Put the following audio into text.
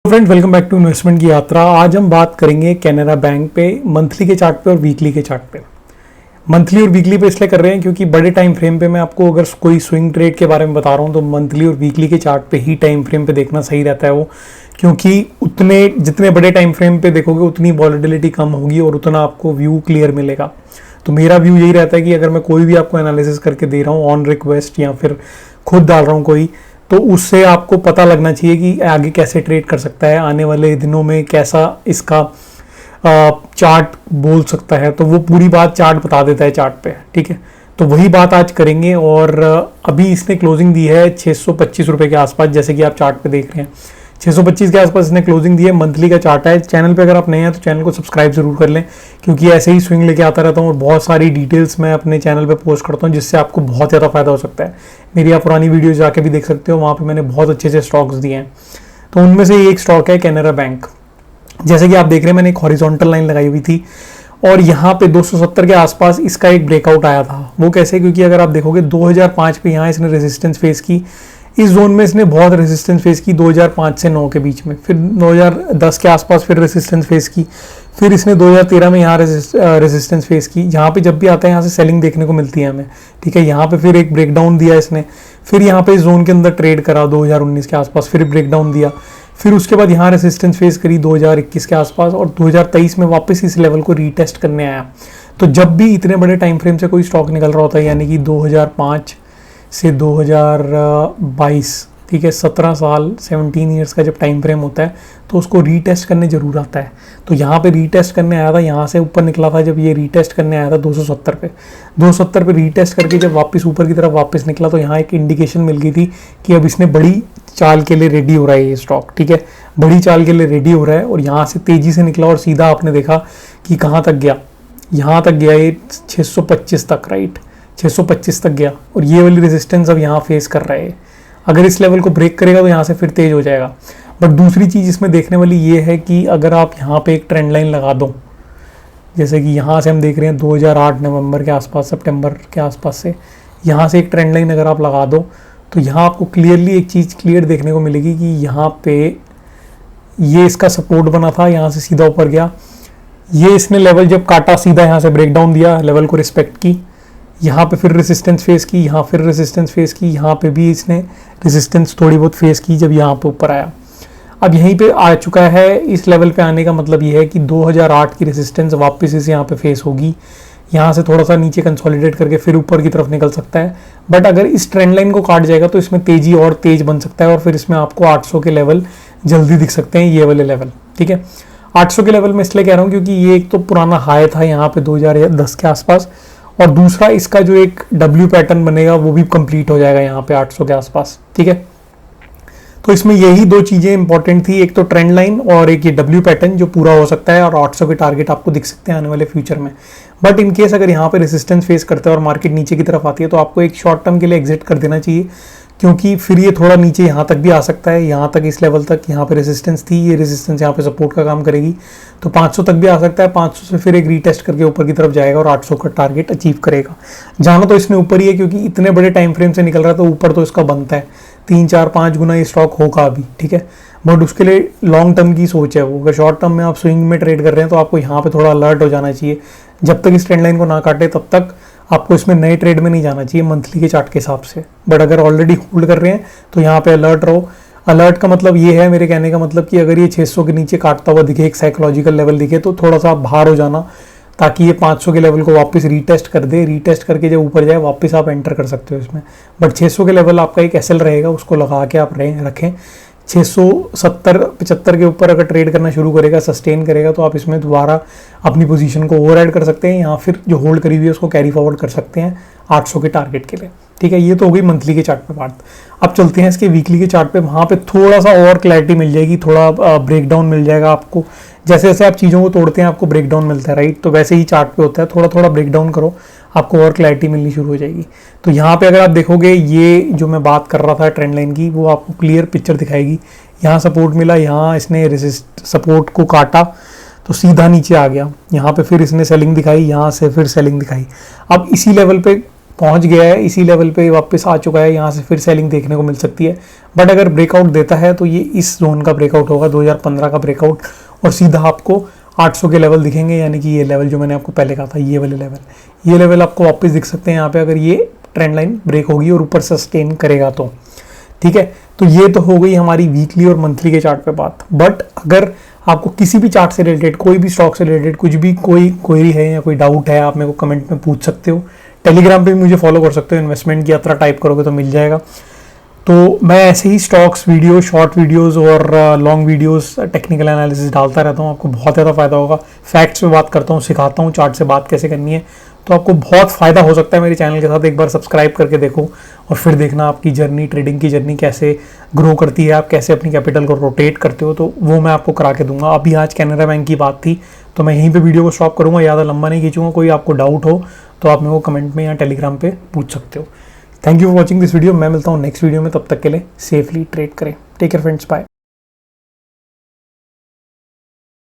Friends, welcome back to investment की यात्रा। आज हम बात करेंगे कैनरा बैंक पे मंथली के चार्ट पे और वीकली के चार्ट पे। मंथली और वीकली पे इसलिए कर रहे हैं क्योंकि बड़े टाइम फ्रेम पे मैं आपको अगर कोई स्विंग ट्रेड के बारे में बता रहा हूँ तो मंथली और वीकली के चार्ट पे ही टाइम फ्रेम पे देखना सही रहता है वो, क्योंकि उतने जितने बड़े टाइम फ्रेम पे देखोगे उतनी वॉलेटिलिटी कम होगी और उतना आपको व्यू क्लियर मिलेगा। तो मेरा व्यू यही रहता है कि अगर मैं कोई भी आपको एनालिसिस करके दे रहा हूँ ऑन रिक्वेस्ट या फिर खुद डाल रहा हूँ कोई, तो उससे आपको पता लगना चाहिए कि आगे कैसे ट्रेड कर सकता है, आने वाले दिनों में कैसा इसका चार्ट बोल सकता है। तो वो पूरी बात चार्ट बता देता है चार्ट पे, ठीक है। तो वही बात आज करेंगे। और अभी इसने क्लोजिंग दी है 625 रुपये के आसपास, जैसे कि आप चार्ट पे देख रहे हैं 625 के आसपास इसने क्लोजिंग दी है। मंथली का चार्ट है। चैनल पे अगर आप नए हैं तो चैनल को सब्सक्राइब जरूर कर लें, क्योंकि ऐसे ही स्विंग लेके आता रहता हूँ और बहुत सारी डिटेल्स मैं अपने चैनल पे पोस्ट करता हूँ जिससे आपको बहुत ज़्यादा फायदा हो सकता है। मेरी आप पुरानी वीडियोज जाके भी देख सकते हो, वहाँ पे मैंने बहुत अच्छे से स्टॉक्स दिए हैं। तो उनमें से एक स्टॉक है कैनरा बैंक। जैसे कि आप देख रहे हैं मैंने एक हॉरिजॉन्टल लाइन लगाई हुई थी और यहाँ पे 270 के आसपास इसका एक ब्रेकआउट आया था। वो कैसे? क्योंकि अगर आप देखोगे 2005 पे यहाँ इसने रेजिस्टेंस फेस की, इस जोन में इसने बहुत रेजिस्टेंस फेस की 2005 से 9 के बीच में, फिर 2010 के आसपास फिर रेजिस्टेंस फेस की, फिर इसने 2013 में यहाँ रेजिस्टेंस फेस की। यहाँ पे जब भी आता है यहाँ से सेलिंग देखने को मिलती है हमें, ठीक है। यहाँ पे फिर एक ब्रेकडाउन दिया इसने, फिर यहाँ पे इस जोन के अंदर ट्रेड करा 2019 के आसपास, फिर ब्रेकडाउन दिया, फिर उसके बाद यहाँ रेजिस्टेंस फेस करी 2021 के आसपास और 2023 में वापस इस लेवल को रीटेस्ट करने आया। तो जब भी इतने बड़े टाइम फ्रेम से कोई स्टॉक निकल रहा होता है, यानी कि 2005 से 2022, ठीक है, 17 साल 17 ईयर्स का जब टाइम फ्रेम होता है तो उसको रीटेस्ट करने जरूर आता है। तो यहाँ पे रीटेस्ट करने आया था, यहाँ से ऊपर निकला था जब ये रीटेस्ट करने आया था 270 पे रीटेस्ट करके जब वापस ऊपर की तरफ वापस निकला तो यहाँ एक इंडिकेशन मिल गई थी कि अब इसने बड़ी चाल के लिए रेडी हो रहा है ये स्टॉक, ठीक है, बड़ी चाल के लिए रेडी हो रहा है। और यहाँ से तेजी से निकला और सीधा आपने देखा कि कहाँ तक गया, यहाँ तक गया ये 625 तक, राइट, 625 तक गया। और ये वाली रेजिस्टेंस अब यहाँ फेस कर रहा है। अगर इस लेवल को ब्रेक करेगा तो यहाँ से फिर तेज हो जाएगा। बट दूसरी चीज़ इसमें देखने वाली ये है कि अगर आप यहाँ पे एक ट्रेंड लाइन लगा दो, जैसे कि यहाँ से हम देख रहे हैं 2008 नवंबर के आसपास, सितंबर के आसपास से यहाँ से एक ट्रेंड लाइन अगर आप लगा दो तो यहाँ आपको क्लियरली एक चीज़ क्लियर देखने को मिलेगी कि यहाँ पे ये इसका सपोर्ट बना था, यहाँ से सीधा ऊपर गया। ये इसने लेवल जब काटा सीधा यहाँ से ब्रेकडाउन दिया, लेवल को रिस्पेक्ट की, यहाँ पे फिर रेजिस्टेंस फेस की, यहाँ फिर रेजिस्टेंस फेस की, यहाँ पे भी इसने रेजिस्टेंस थोड़ी बहुत फेस की जब यहाँ पे ऊपर आया। अब यहीं पे आ चुका है। इस लेवल पे आने का मतलब ये है कि 2008 की रेजिस्टेंस वापस इस यहाँ पे फेस होगी, यहाँ से थोड़ा सा नीचे कंसोलिडेट करके फिर ऊपर की तरफ निकल सकता है। बट अगर इस ट्रेंड लाइन को काट जाएगा तो इसमें तेजी और तेज बन सकता है और फिर इसमें आपको 800 के लेवल जल्दी दिख सकते हैं, ये वाले लेवल, ठीक है। 800 के लेवल में इसलिए कह रहा हूँ क्योंकि ये एक तो पुराना हाई था यहाँ पे 2010 के आसपास, और दूसरा इसका जो एक डब्ल्यू पैटर्न बनेगा वो भी कंप्लीट हो जाएगा यहाँ पे 800 के आसपास, ठीक है। तो इसमें यही दो चीज़ें इंपॉर्टेंट थी, एक तो ट्रेंड लाइन और एक ये डब्ल्यू पैटर्न जो पूरा हो सकता है और 800 के टारगेट आपको दिख सकते हैं आने वाले फ्यूचर में। बट इन केस अगर यहाँ पे रेजिस्टेंस फेस करते हैं और मार्केट नीचे की तरफ आती है तो आपको एक शॉर्ट टर्म के लिए एग्जिट कर देना चाहिए, क्योंकि फिर ये थोड़ा नीचे यहाँ तक भी आ सकता है, यहाँ तक इस लेवल तक यहाँ पे रेजिस्टेंस थी, ये रेजिस्टेंस यहाँ पे सपोर्ट का काम करेगी तो 500 तक भी आ सकता है। 500 से फिर एक रीटेस्ट करके ऊपर की तरफ जाएगा और 800 का टारगेट अचीव करेगा। जाना तो इसने ऊपर ही है क्योंकि इतने बड़े टाइम फ्रेम से निकल रहा है तो ऊपर तो इसका बनता है, 3 4 5 गुना ये स्टॉक होगा अभी, ठीक है। बट उसके लिए लॉन्ग टर्म की सोच है वो। अगर शॉर्ट टर्म में आप स्विंग में ट्रेड कर रहे हैं तो आपको यहाँ पे थोड़ा अलर्ट हो जाना चाहिए। जब तक इस ट्रेंड लाइन को ना काटे तब तक आपको इसमें नए ट्रेड में नहीं जाना चाहिए मंथली के चार्ट के हिसाब से। बट अगर ऑलरेडी होल्ड कर रहे हैं तो यहाँ पे अलर्ट रहो। अलर्ट का मतलब ये है, मेरे कहने का मतलब कि अगर ये 600 के नीचे काटता हुआ दिखे, एक साइकोलॉजिकल लेवल दिखे तो थोड़ा सा आप बाहर हो जाना, ताकि ये 500 के लेवल को वापस रीटेस्ट कर दे। रीटेस्ट करके जब ऊपर जाए वापस आप एंटर कर सकते हो इसमें। बट 600 के लेवल आपका एक एसएल रहेगा, उसको लगा के आप रखें। 670-75 के ऊपर अगर ट्रेड करना शुरू करेगा, सस्टेन करेगा तो आप इसमें दोबारा अपनी पोजीशन को ओवर ऐड कर सकते हैं, या फिर जो होल्ड करी हुई है उसको कैरी फॉरवर्ड कर सकते हैं 800 के टारगेट के लिए, ठीक है। ये तो हो गई मंथली के चार्ट पे बात। अब चलते हैं इसके वीकली के चार्ट पे। वहाँ पे थोड़ा सा और क्लैरिटी मिल जाएगी, थोड़ा ब्रेकडाउन मिल जाएगा आपको। जैसे जैसे आप चीज़ों को तोड़ते हैं आपको ब्रेकडाउन मिलता है, राइट, तो वैसे ही चार्ट पे होता है। थोड़ा थोड़ा ब्रेकडाउन करो, आपको और क्लैरिटी मिलनी शुरू हो जाएगी। तो यहाँ पे अगर आप देखोगे ये जो मैं बात कर रहा था ट्रेंड लाइन की, वो आपको क्लियर पिक्चर दिखाएगी। यहाँ सपोर्ट मिला, यहाँ इसने सपोर्ट को काटा तो सीधा नीचे आ गया, यहाँ पे फिर इसने सेलिंग दिखाई, यहाँ से फिर सेलिंग दिखाई। अब इसी लेवल पे पहुंच गया है, इसी लेवल पे वापस आ चुका है, यहाँ से फिर सेलिंग देखने को मिल सकती है। बट अगर ब्रेकआउट देता है तो ये इस जोन का ब्रेकआउट होगा, 2015 का ब्रेकआउट, और सीधा आपको 800 के लेवल दिखेंगे, यानी कि ये लेवल जो मैंने आपको पहले कहा था, ये वाले लेवल, ये लेवल आपको वापस दिख सकते हैं यहाँ पे, अगर ये ट्रेंड लाइन ब्रेक होगी और ऊपर सस्टेन करेगा तो। ठीक है, तो ये तो हो गई हमारी वीकली और मंथली के चार्ट पे बात। बट अगर आपको किसी भी चार्ट से रिलेटेड, कोई भी स्टॉक से रिलेटेड कुछ भी कोई क्वेरी है या कोई डाउट है, आप मेरे को कमेंट में पूछ सकते हो। टेलीग्राम पे भी मुझे फॉलो कर सकते हो, इन्वेस्टमेंट की यात्रा टाइप करोगे तो मिल जाएगा। तो मैं ऐसे ही स्टॉक्स वीडियो, शॉर्ट वीडियोस और लॉन्ग वीडियोस, टेक्निकल एनालिसिस डालता रहता हूँ, आपको बहुत ज़्यादा फायदा होगा। फैक्ट्स पे बात करता हूँ, सिखाता हूँ चार्ट से बात कैसे करनी है, तो आपको बहुत फ़ायदा हो सकता है मेरे चैनल के साथ। एक बार सब्सक्राइब करके देखो और फिर देखना आपकी जर्नी, ट्रेडिंग की जर्नी कैसे ग्रो करती है, आप कैसे अपनी कैपिटल को रोटेट करते हो, तो वो मैं आपको करा के दूंगा। अभी आज कैनरा बैंक की बात थी तो मैं यहीं पे वीडियो को स्टॉप करूँगा, ज़्यादा लंबा नहीं खींचूंगा। कोई आपको डाउट हो तो आप मेरे को कमेंट में या टेलीग्राम पे पूछ सकते हो। Thank you for watching this video. मैं मिलता हूँ नेक्स्ट वीडियो में, तब तक के लिए सेफली ट्रेड करें। Take care friends, bye.